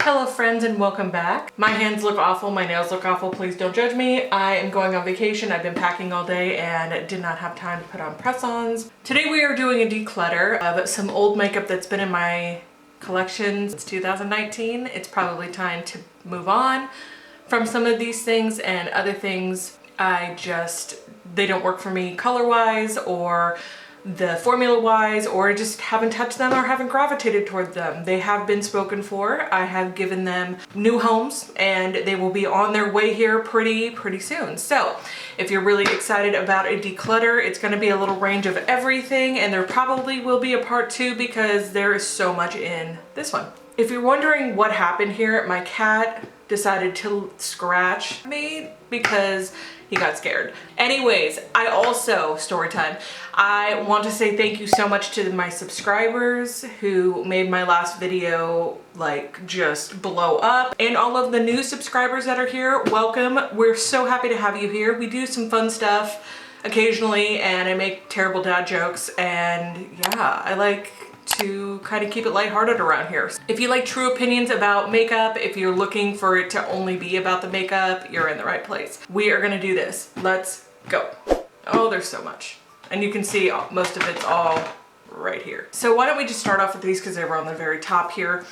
Hello friends and welcome back. My hands look awful, my nails look awful, please don't judge me. I am going on vacation, I've been packing all day and did not have time to put on press-ons. Today we are doing a declutter of some old makeup that's been in my collection since 2019. It's probably time to move on from some of these things, and other things they don't work for me color-wise or the formula-wise, or just haven't touched them or haven't gravitated toward them. They have been spoken for. I have given them new homes and they will be on their way here pretty soon. So if you're really excited about a declutter, it's going to be a little range of everything, and there probably will be a part 2 because there is so much in this one. If you're wondering what happened here, my cat decided to scratch me because he got scared. Anyways, story time. I want to say thank you so much to my subscribers who made my last video like just blow up, and all of the new subscribers that are here, welcome. We're so happy to have you here. We do some fun stuff occasionally and I make terrible dad jokes, and yeah, I like to kind of keep it lighthearted around here. If you like true opinions about makeup, if you're looking for it to only be about the makeup, you're in the right place. We are gonna do this. Let's go. Oh, there's so much. And you can see most of it's all right here. So why don't we just start off with these because they were on the very top here.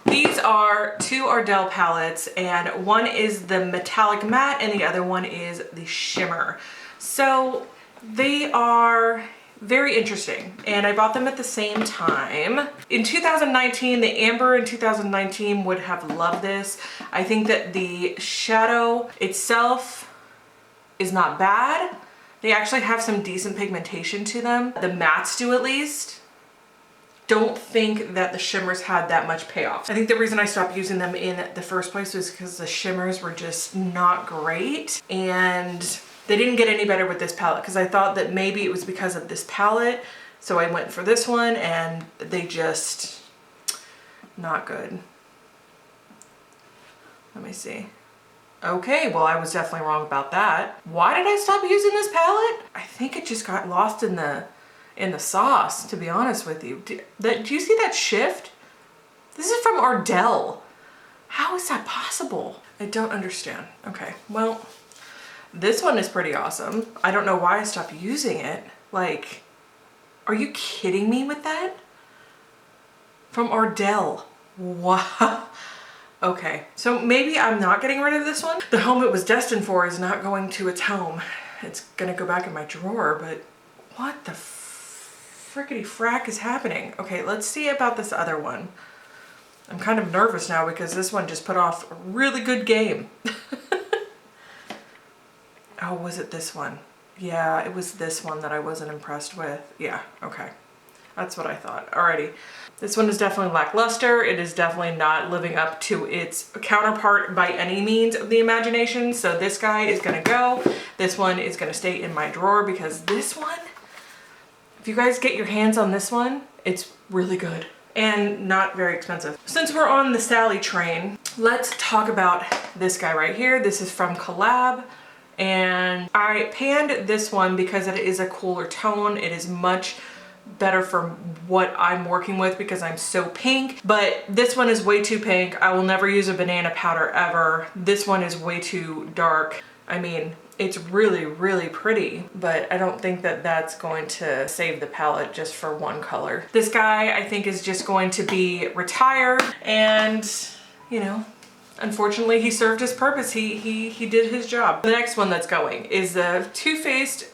These are two Ardell palettes, and one is the metallic matte and the other one is the shimmer. So they are very interesting, and I bought them at the same time. In 2019, the amber in 2019 would have loved this. I think that the shadow itself is not bad. They actually have some decent pigmentation to them. The mattes do, at least. Don't think that the shimmers had that much payoff. I think the reason I stopped using them in the first place was because the shimmers were just not great, and they didn't get any better with this palette because I thought that maybe it was because of this palette. So I went for this one and they just not good. Let me see. Okay, well, I was definitely wrong about that. Why did I stop using this palette? I think it just got lost in the sauce, to be honest with you. Do you see that shift? This is from Ardell. How is that possible? I don't understand. Okay, well, this one is pretty awesome. I don't know why I stopped using it. Like, are you kidding me with that? From Ardell. Wow. Okay, so maybe I'm not getting rid of this one. The home it was destined for is not going to its home. It's gonna go back in my drawer, but what the frickety frack is happening? Okay, let's see about this other one. I'm kind of nervous now because this one just put off a really good game. Oh, was it this one? Yeah, it was this one that I wasn't impressed with. Yeah, okay. That's what I thought. Alrighty. This one is definitely lackluster. It is definitely not living up to its counterpart by any means of the imagination. So this guy is gonna go. This one is gonna stay in my drawer because this one, if you guys get your hands on this one, it's really good and not very expensive. Since we're on the Sally train, let's talk about this guy right here. This is from Collab. And I panned this one because it is a cooler tone. It is much better for what I'm working with because I'm so pink, but this one is way too pink. I will never use a banana powder ever. This one is way too dark. I mean, it's really pretty, but I don't think that that's going to save the palette just for one color. This guy, I think, is just going to be retired, and you know, unfortunately, he served his purpose. He did his job. The next one that's going is the Too Faced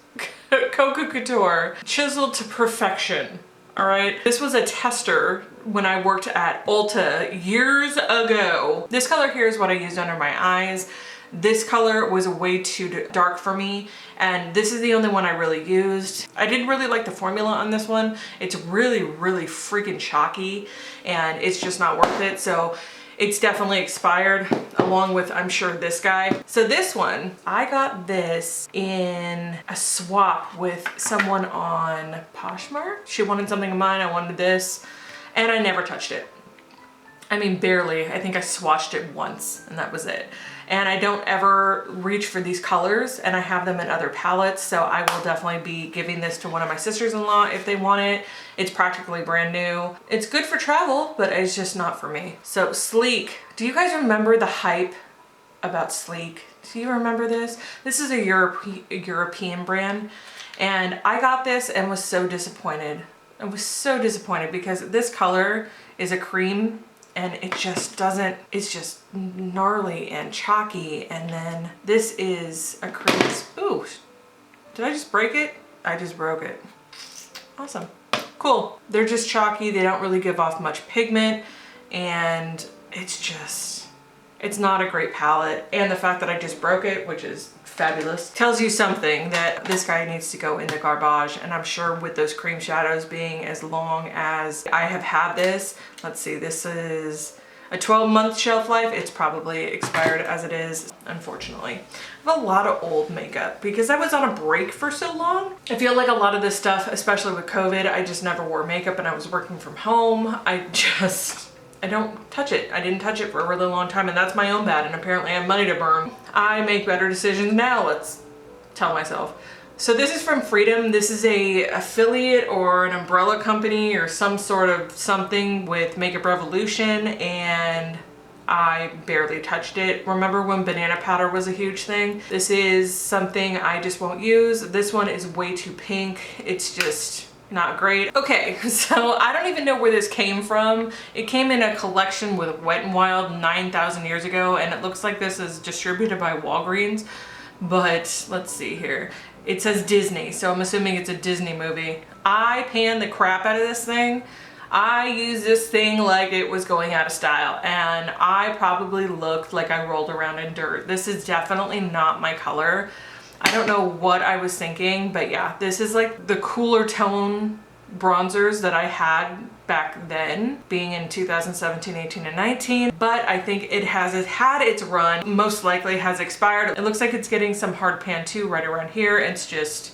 Cocoa Couture Chiseled to Perfection. All right, this was a tester when I worked at Ulta years ago. This color here is what I used under my eyes. This color was way too dark for me, and this is the only one I really used. I didn't really like the formula on this one. It's really freaking chalky, and it's just not worth it. So it's definitely expired, along with, I'm sure, this guy. So this one, I got this in a swap with someone on Poshmark. She wanted something of mine, I wanted this, and I never touched it. I mean, barely. I think I swatched it once and that was it. and I don't ever reach for these colors, and I have them in other palettes, so I will definitely be giving this to one of my sisters-in-law if they want it. It's practically brand new. It's good for travel, but it's just not for me. So Sleek. Do you guys remember the hype about Sleek? Do you remember this? This is a European brand, and I got this and was so disappointed. I was so disappointed because this color is a cream and it just doesn't, it's just gnarly and chalky, and then this is a cream. Ooh, did I just break it? I just broke it. Awesome. Cool. They're just chalky. They don't really give off much pigment, and it's not a great palette. And the fact that I just broke it, which is fabulous, tells you something that this guy needs to go in the garbage. And I'm sure with those cream shadows being as long as I have had this, let's see, this is a 12-month shelf life. It's probably expired as it is, unfortunately. I have a lot of old makeup because I was on a break for so long. I feel like a lot of this stuff, especially with COVID, I just never wore makeup and I was working from home. I don't touch it. I didn't touch it for a really long time, and that's my own bad, and apparently I have money to burn. I make better decisions now, let's tell myself. So this is from Freedom. This is a affiliate or an umbrella company or some sort of something with Makeup Revolution, and I barely touched it. Remember when banana powder was a huge thing? This is something I just won't use. This one is way too pink. It's just not great. Okay, so I don't even know where this came from. It came in a collection with Wet n Wild 9,000 years ago, and it looks like this is distributed by Walgreens, but let's see here. It says Disney, so I'm assuming it's a Disney movie. I panned the crap out of this thing. I used this thing like it was going out of style, and I probably looked like I rolled around in dirt. This is definitely not my color. I don't know what I was thinking, but yeah, this is like the cooler tone bronzers that I had back then, being in 2017, 18, and 19. But I think it has had its run, most likely has expired. It looks like it's getting some hard pan too right around here. It's just,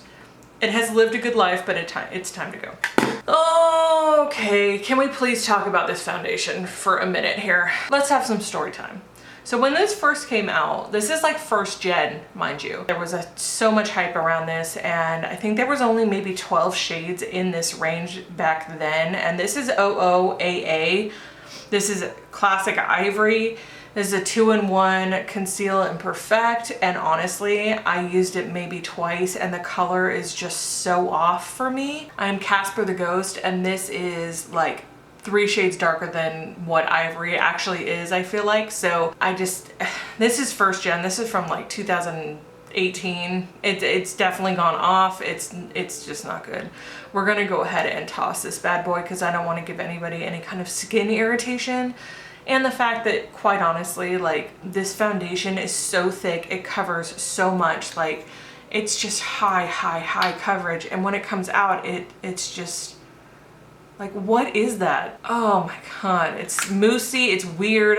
it has lived a good life, but it's time to go. Okay, can we please talk about this foundation for a minute here? Let's have some story time. So when this first came out, this is like first gen, mind you. There was so much hype around this, and I think there was only maybe 12 shades in this range back then. And this is 00AA. This is Classic Ivory. This is a 2-in-1 Conceal and Perfect, and honestly, I used it maybe twice and the color is just so off for me. I'm Casper the Ghost, and this is like 3 shades darker than what Ivory actually is, I feel like. So this is first gen. This is from like 2018. It's definitely gone off. It's just not good. We're gonna go ahead and toss this bad boy because I don't want to give anybody any kind of skin irritation. And the fact that, quite honestly, like, this foundation is so thick, it covers so much. Like, it's just high coverage, and when it comes out, it's just like, what is that? Oh my god, it's moussey, it's weird.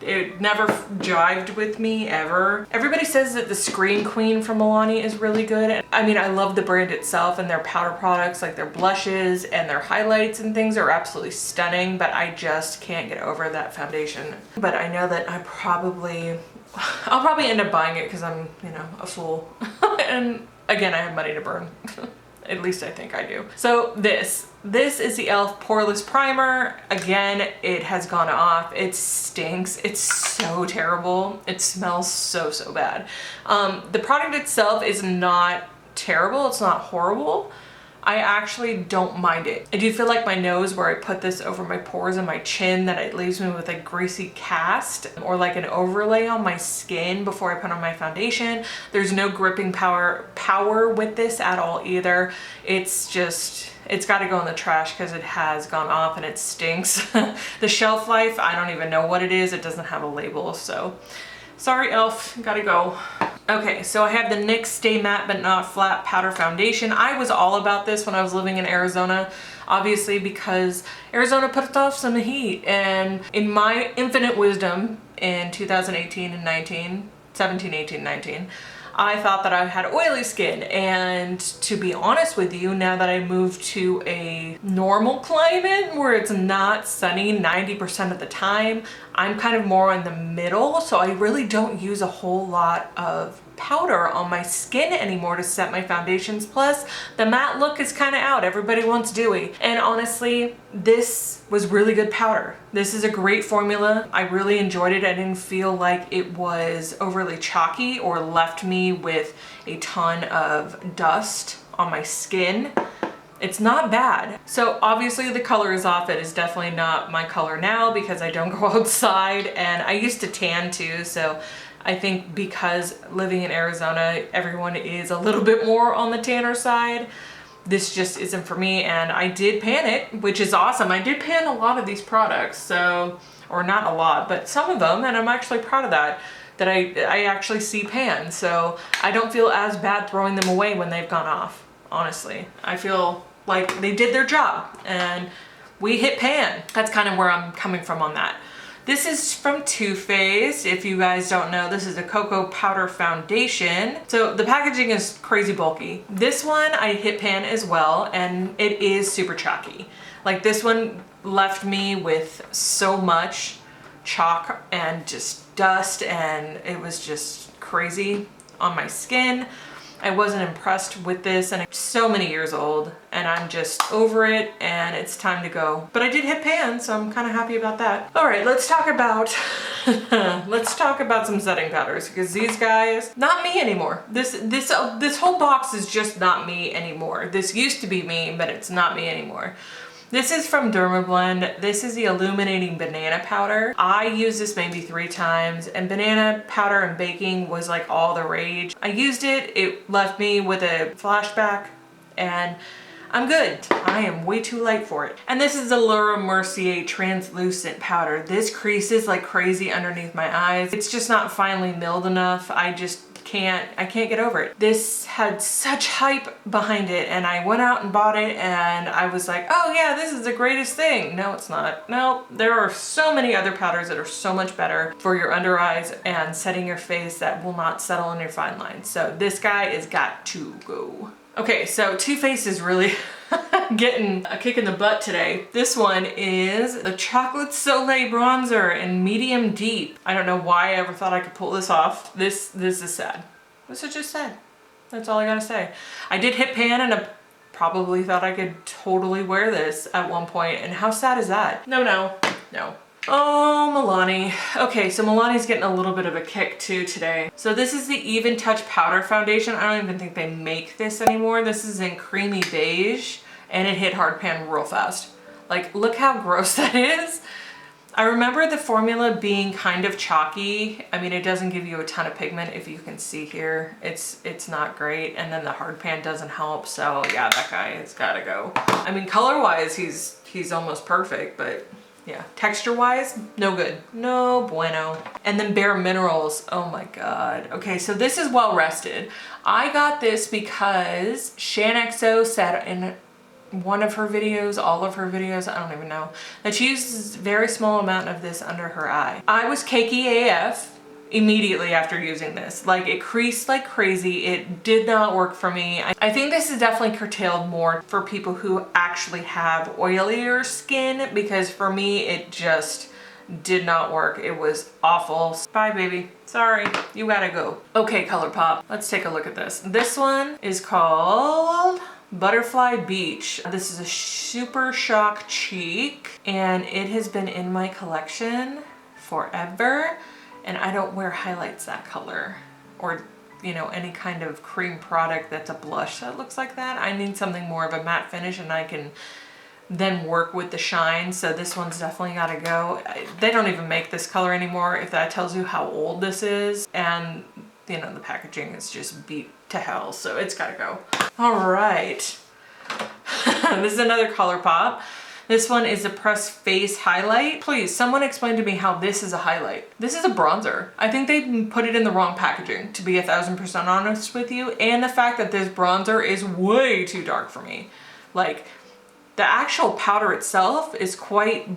It never jived with me ever. Everybody says that the Screen Queen from Milani is really good. I mean, I love the brand itself, and their powder products, like their blushes and their highlights and things, are absolutely stunning, but I just can't get over that foundation. But I know that I'll probably end up buying it because I'm, you know, a fool. And again, I have money to burn. At least I think I do. So this is the e.l.f. Poreless Primer. Again, it has gone off. It stinks. It's so terrible. It smells so bad. The product itself is not terrible. It's not horrible. I actually don't mind it. I do feel like my nose, where I put this over my pores and my chin, that it leaves me with a greasy cast or like an overlay on my skin before I put on my foundation. There's no gripping power with this at all either. It's just, it's got to go in the trash because it has gone off and it stinks. The shelf life, I don't even know what it is. It doesn't have a label, so sorry, e.l.f., gotta go. Okay, so I have the NYX Stay Matte But Not Flat Powder Foundation. I was all about this when I was living in Arizona, obviously, because Arizona put off some heat. And in my infinite wisdom in 2018 and 19, 17, 18, 19, I thought that I had oily skin. And to be honest with you, now that I moved to a normal climate where it's not sunny 90% of the time, I'm kind of more in the middle, so I really don't use a whole lot of powder on my skin anymore to set my foundations. Plus, the matte look is kind of out. Everybody wants dewy. And honestly, this was really good powder. This is a great formula. I really enjoyed it. I didn't feel like it was overly chalky or left me with a ton of dust on my skin. It's not bad. So obviously the color is off. It is definitely not my color now because I don't go outside, and I used to tan too. So I think because living in Arizona, everyone is a little bit more on the tanner side. This just isn't for me, and I did pan it, which is awesome. I did pan a lot of these products, so, or not a lot, but some of them, and I'm actually proud of that I actually see pan. So I don't feel as bad throwing them away when they've gone off. Honestly, I feel like they did their job and we hit pan. That's kind of where I'm coming from on that. This is from Too Faced. If you guys don't know, this is a cocoa powder foundation. So the packaging is crazy bulky. This one I hit pan as well, and it is super chalky. Like, this one left me with so much chalk and just dust, and it was just crazy on my skin. I wasn't impressed with this, and it's so many years old, and I'm just over it, and it's time to go. But I did hit pan, so I'm kind of happy about that. All right, let's talk about let's talk about some setting powders, because these guys, not me anymore. This whole box is just not me anymore. This used to be me, but it's not me anymore. This is from Dermablend. This is the Illuminating Banana Powder. I used this maybe 3 times, and banana powder and baking was like all the rage. I used it, it left me with a flashback, and I'm good. I am way too light for it. And this is the Laura Mercier Translucent Powder. This creases like crazy underneath my eyes. It's just not finely milled enough. I can't get over it. This had such hype behind it, and I went out and bought it, and I was like, oh yeah, this is the greatest thing. No, it's not. No, there are so many other powders that are so much better for your under eyes and setting your face that will not settle on your fine lines. So this guy has got to go. Okay, so Too Faced is really getting a kick in the butt today. This one is the Chocolate Soleil Bronzer in Medium Deep. I don't know why I ever thought I could pull this off. This is sad. This is just sad. That's all I gotta say. I did hit pan, and I probably thought I could totally wear this at one point, and how sad is that? No. Oh, Milani. Okay, so Milani's getting a little bit of a kick too today. So this is the Even Touch Powder Foundation. I don't even think they make this anymore. This is in Creamy Beige, and it hit hard pan real fast. Like, look how gross that is. I remember the formula being kind of chalky. I mean, it doesn't give you a ton of pigment, if you can see here. It's not great, and then the hard pan doesn't help. So yeah, that guy has gotta go. I mean, color-wise, he's almost perfect, but yeah, texture-wise, no good. No bueno. And then Bare Minerals, oh my God. Okay, so this is Well Rested. I got this because ShanXO said in one of her videos, all of her videos, I don't even know, that she uses a very small amount of this under her eye. I was cakey AF immediately after using this. Like, it creased like crazy. It did not work for me. I think this is definitely curtailed more for people who actually have oilier skin, because for me, it just did not work. It was awful. Bye, baby. Sorry, you gotta go. Okay, ColourPop, let's take a look at this. This one is called Butterfly Beach. This is a Super Shock Cheek, and it has been in my collection forever. And I don't wear highlights that color, or, you know, any kind of cream product that's a blush that looks like that. I need something more of a matte finish, and I can then work with the shine. So this one's definitely gotta go. They don't even make this color anymore, if that tells you how old this is. And, you know, the packaging is just beat to hell, so it's gotta go. All right. This is another ColourPop. This one is a Press Face Highlight. Please, someone explain to me how this is a highlight. This is a bronzer. I think they put it in the wrong packaging, to be 1000% honest with you. And the fact that this bronzer is way too dark for me. Like, the actual powder itself is quite,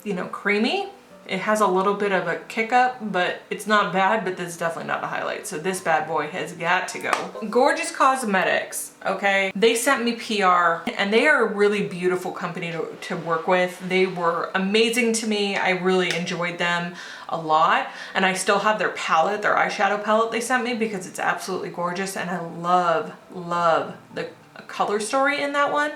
you know, creamy. It has a little bit of a kick up, but it's not bad, but this is definitely not a highlight. So this bad boy has got to go. Gorgeous Cosmetics, okay? They sent me PR and they are a really beautiful company to work with. They were amazing to me. I really enjoyed them a lot. And I still have their palette, their eyeshadow palette they sent me because it's absolutely gorgeous. And I love the color story in that one.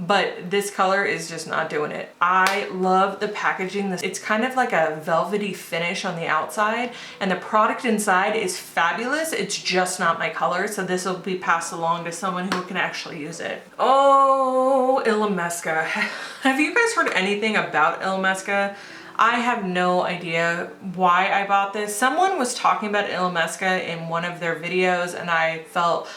But this color is just not doing it. I love the packaging. It's kind of like a velvety finish on the outside and the product inside is fabulous. It's just not my color. So this will be passed along to someone who can actually use it. Oh, Ilamesca. Have you guys heard anything about Ilamesca? I have no idea why I bought this. Someone was talking about Ilamesca in one of their videos and I felt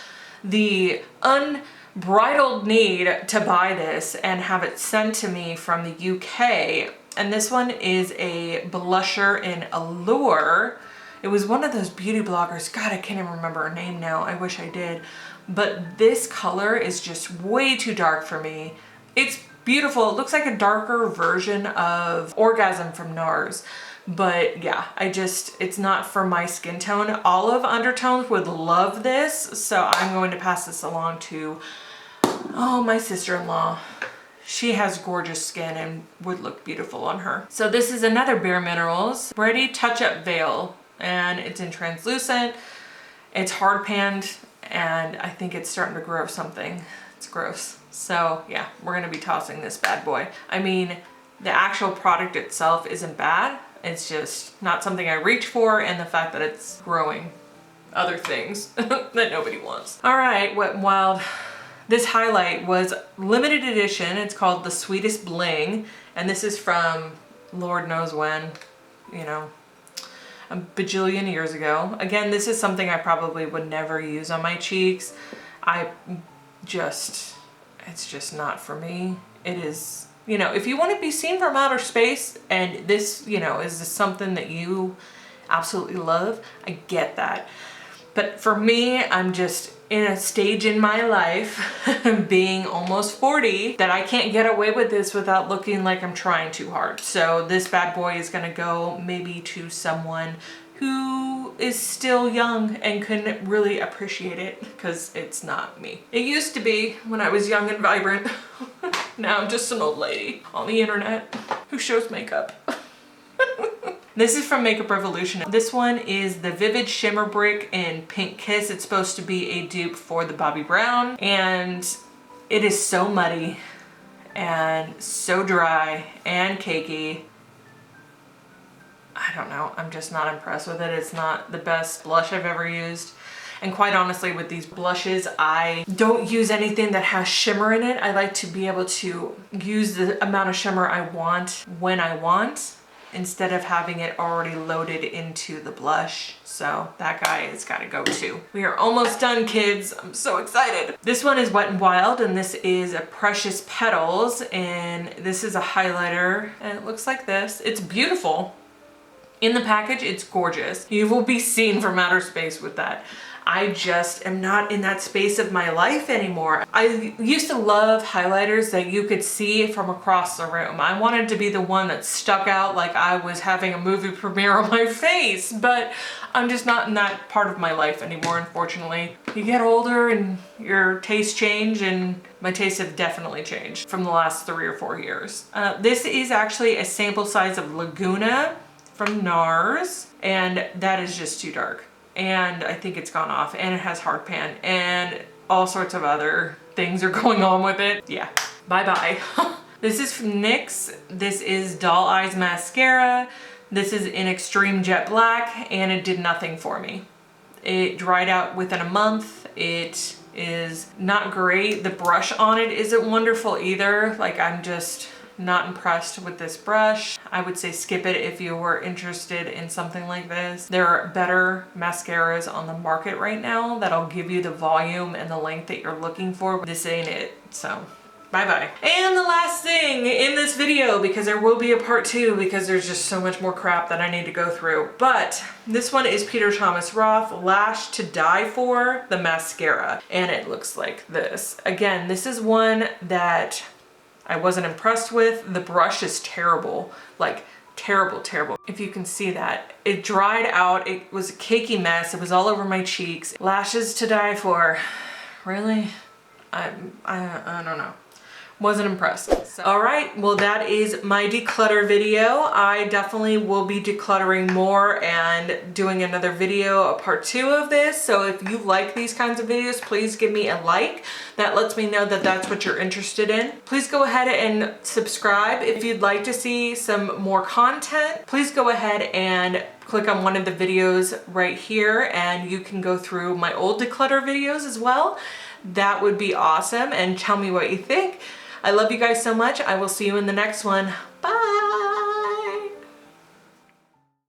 the unbridled need to buy this and have it sent to me from the UK. And this one is a blusher in Allure. It was one of those beauty bloggers. God, I can't even remember her name now. I wish I did. But this color is just way too dark for me. It's beautiful. It looks like a darker version of Orgasm from NARS. But yeah, it's not for my skin tone. Olive undertones would love this. So I'm going to pass this along to, oh, my sister-in-law. She has gorgeous skin and would look beautiful on her. So this is another Bare Minerals Ready Touch-Up Veil. And it's in translucent. It's hard panned. And I think it's starting to grow something. It's gross. So yeah, we're gonna be tossing this bad boy. I mean, the actual product itself isn't bad. It's just not something I reach for, and the fact that it's growing other things that nobody wants. All right, Wet n Wild. This highlight was limited edition. It's called The Sweetest Bling, and this is from Lord knows when, you know, a bajillion years ago. Again, this is something I probably would never use on my cheeks. It's just not for me. It is, you know, if you want to be seen from outer space and this, you know, is this something that you absolutely love, I get that. But for me, I'm just in a stage in my life, being almost 40, that I can't get away with this without looking like I'm trying too hard. So this bad boy is gonna go maybe to someone who is still young and couldn't really appreciate it, because it's not me. It used to be when I was young and vibrant. Now I'm just an old lady on the internet who shows makeup. This is from Makeup Revolution. This one is the Vivid Shimmer Brick in Pink Kiss. It's supposed to be a dupe for the Bobbi Brown, and it is so muddy and so dry and cakey. I don't know, I'm just not impressed with it. It's not the best blush I've ever used. And quite honestly, with these blushes, I don't use anything that has shimmer in it. I like to be able to use the amount of shimmer I want when I want, instead of having it already loaded into the blush. So that guy has got to go too. We are almost done, kids. I'm so excited. This one is Wet n Wild, and this is a Precious Petals, and this is a highlighter, and it looks like this. It's beautiful. In the package, it's gorgeous. You will be seen from outer space with that. I just am not in that space of my life anymore. I used to love highlighters that you could see from across the room. I wanted to be the one that stuck out like I was having a movie premiere on my face, but I'm just not in that part of my life anymore, unfortunately. You get older and your tastes change, and my tastes have definitely changed from the last 3 or 4 years. This is actually a sample size of Laguna from NARS, and that is just too dark. And I think it's gone off, and it has hard pan, and all sorts of other things are going on with it. Yeah, bye-bye. This is from NYX. This is Doll Eyes Mascara. This is in Extreme Jet Black, and it did nothing for me. It dried out within a month. It is not great. The brush on it isn't wonderful either. Like, I'm just not impressed with this brush. I would say skip it if you were interested in something like this. There are better mascaras on the market right now that'll give you the volume and the length that you're looking for. This ain't it, so bye-bye. And the last thing in this video, because there will be a part 2 because there's just so much more crap that I need to go through, but this one is Peter Thomas Roth Lash to Die For, the mascara, and it looks like this. Again, this is one that I wasn't impressed with. The brush is terrible, like terrible, terrible. If you can see that. It dried out, it was a cakey mess, it was all over my cheeks. Lashes to die for. Really? I don't know. Wasn't impressed. So. All right, well that is my declutter video. I definitely will be decluttering more and doing another video, a part 2 of this. So if you like these kinds of videos, please give me a like. That lets me know that that's what you're interested in. Please go ahead and subscribe. If you'd like to see some more content, please go ahead and click on one of the videos right here and you can go through my old declutter videos as well. That would be awesome, and tell me what you think. I love you guys so much. I will see you in the next one.